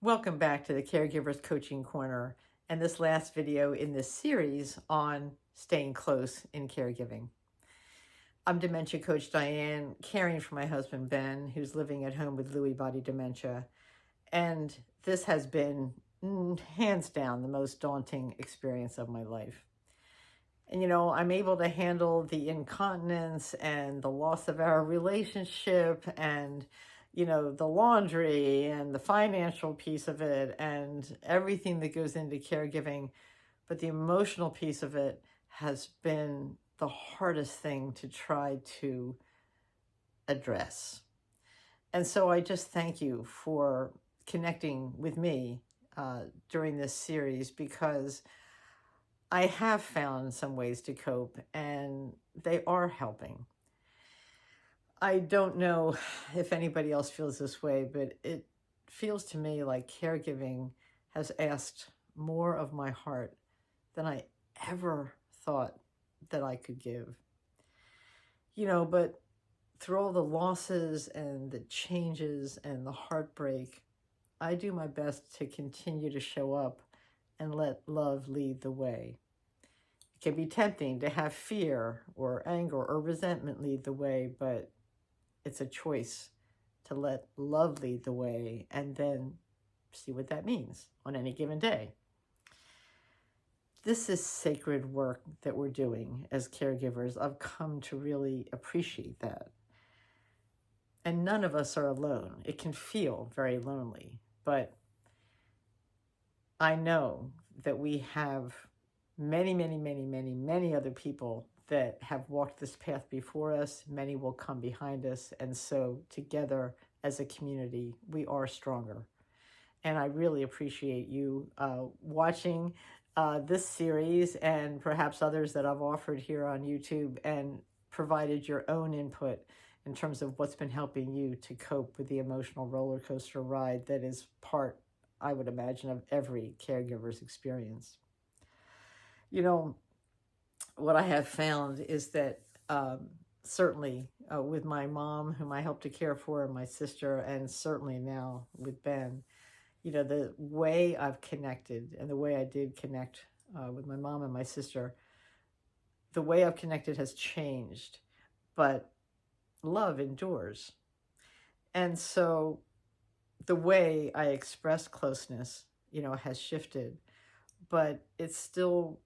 Welcome back to the Caregivers Coaching Corner and this last video in this series on staying close in caregiving. I'm dementia coach Diane, caring for my husband Ben, who's living at home with Lewy body dementia. And this has been hands down the most daunting experience of my life. And I'm able to handle the incontinence and the loss of our relationship and the laundry and the financial piece of it and everything that goes into caregiving. But the emotional piece of it has been the hardest thing to try to address. And so I just thank you for connecting with me during this series, because I have found some ways to cope and they are helping. I don't know if anybody else feels this way, but it feels to me like caregiving has asked more of my heart than I ever thought that I could give. But through all the losses and the changes and the heartbreak, I do my best to continue to show up and let love lead the way. It can be tempting to have fear or anger or resentment lead the way, but it's a choice to let love lead the way and then see what that means on any given day. This is sacred work that we're doing as caregivers. I've come to really appreciate that. And none of us are alone. It can feel very lonely, but I know that we have many, many, many, many, many other people that have walked this path before us. Many will come behind us. And so together as a community, we are stronger. And I really appreciate you watching this series and perhaps others that I've offered here on YouTube and provided your own input in terms of what's been helping you to cope with the emotional roller coaster ride that is part, I would imagine, of every caregiver's experience. What I have found is that certainly with my mom, whom I help to care for, and my sister, and certainly now with Ben, the way I've connected and the way I did connect with my mom and my sister, the way I've connected has changed, but love endures. And so the way I express closeness, has shifted, but it's still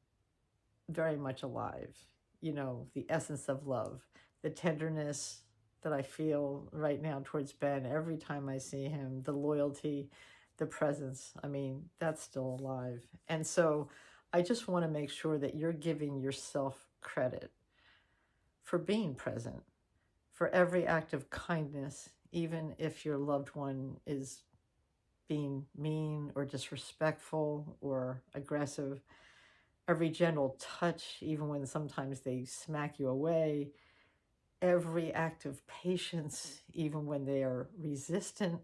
very much alive. The essence of love, the tenderness that I feel right now towards Ben every time I see him, the loyalty, the presence, that's still alive. And so I just want to make sure that you're giving yourself credit for being present, for every act of kindness, even if your loved one is being mean or disrespectful or aggressive. Every gentle touch, even when sometimes they smack you away. Every act of patience, even when they are resistant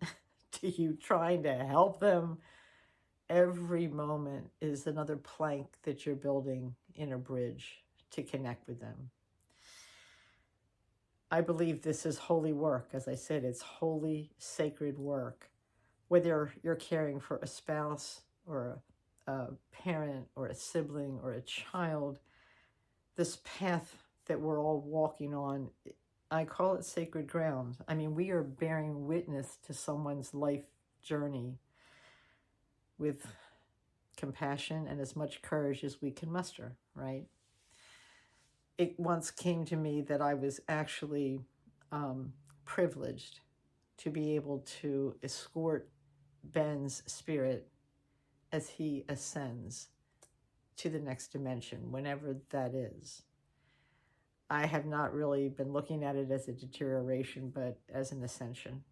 to you trying to help them. Every moment is another plank that you're building in a bridge to connect with them. I believe this is holy work. As I said, it's holy, sacred work. Whether you're caring for a spouse or a parent or a sibling or a child, this path that we're all walking on, I call it sacred ground. We are bearing witness to someone's life journey with compassion and as much courage as we can muster, right? It once came to me that I was actually privileged to be able to escort Ben's spirit as he ascends to the next dimension, whenever that is. I have not really been looking at it as a deterioration, but as an ascension.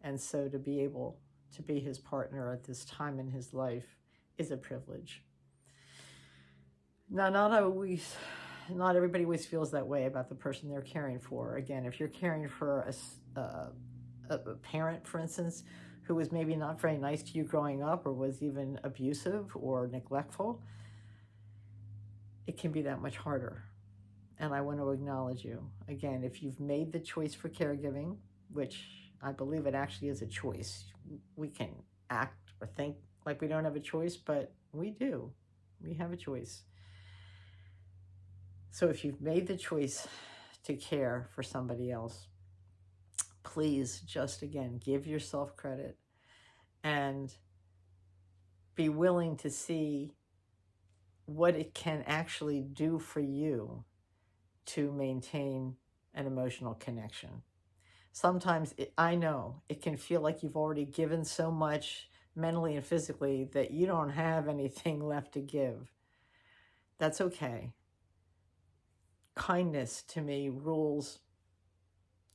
And so to be able to be his partner at this time in his life is a privilege. Now, not everybody always feels that way about the person they're caring for. Again, if you're caring for a parent, for instance, who was maybe not very nice to you growing up or was even abusive or neglectful, it can be that much harder. And I want to acknowledge you. Again, if you've made the choice for caregiving, which I believe it actually is a choice, we can act or think like we don't have a choice, but we do. We have a choice. So if you've made the choice to care for somebody else, please just again give yourself credit and be willing to see what it can actually do for you to maintain an emotional connection. Sometimes I know it can feel like you've already given so much mentally and physically that you don't have anything left to give. That's okay. Kindness to me rules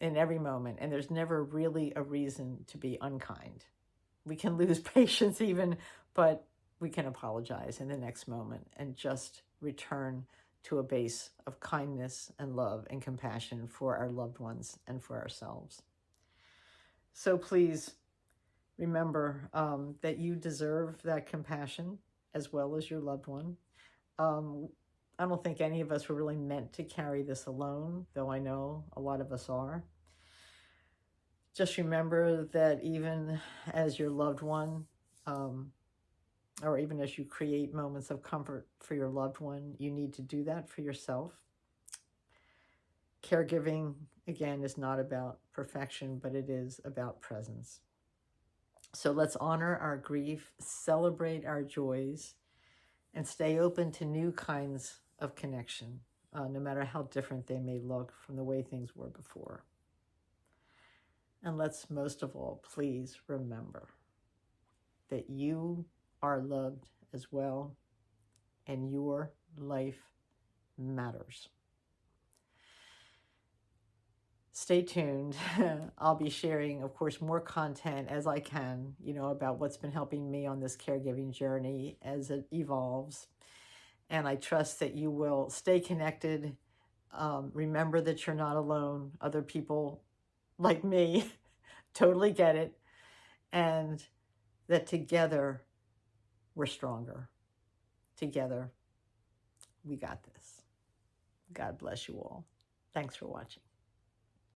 in every moment, and there's never really a reason to be unkind. We can lose patience even, but we can apologize in the next moment and just return to a base of kindness and love and compassion for our loved ones and for ourselves. So please remember that you deserve that compassion as well as your loved one. I don't think any of us were really meant to carry this alone, though I know a lot of us are. Just remember that even as your loved one, or even as you create moments of comfort for your loved one, you need to do that for yourself. Caregiving, again, is not about perfection, but it is about presence. So let's honor our grief, celebrate our joys, and stay open to new kinds of connection, no matter how different they may look from the way things were before. And let's most of all, please remember that you are loved as well, and your life matters. Stay tuned. I'll be sharing, of course, more content as I can, about what's been helping me on this caregiving journey as it evolves. And I trust that you will stay connected. Remember that you're not alone. Other people like me totally get it. And that together we're stronger. Together we got this. God bless you all. Thanks for watching.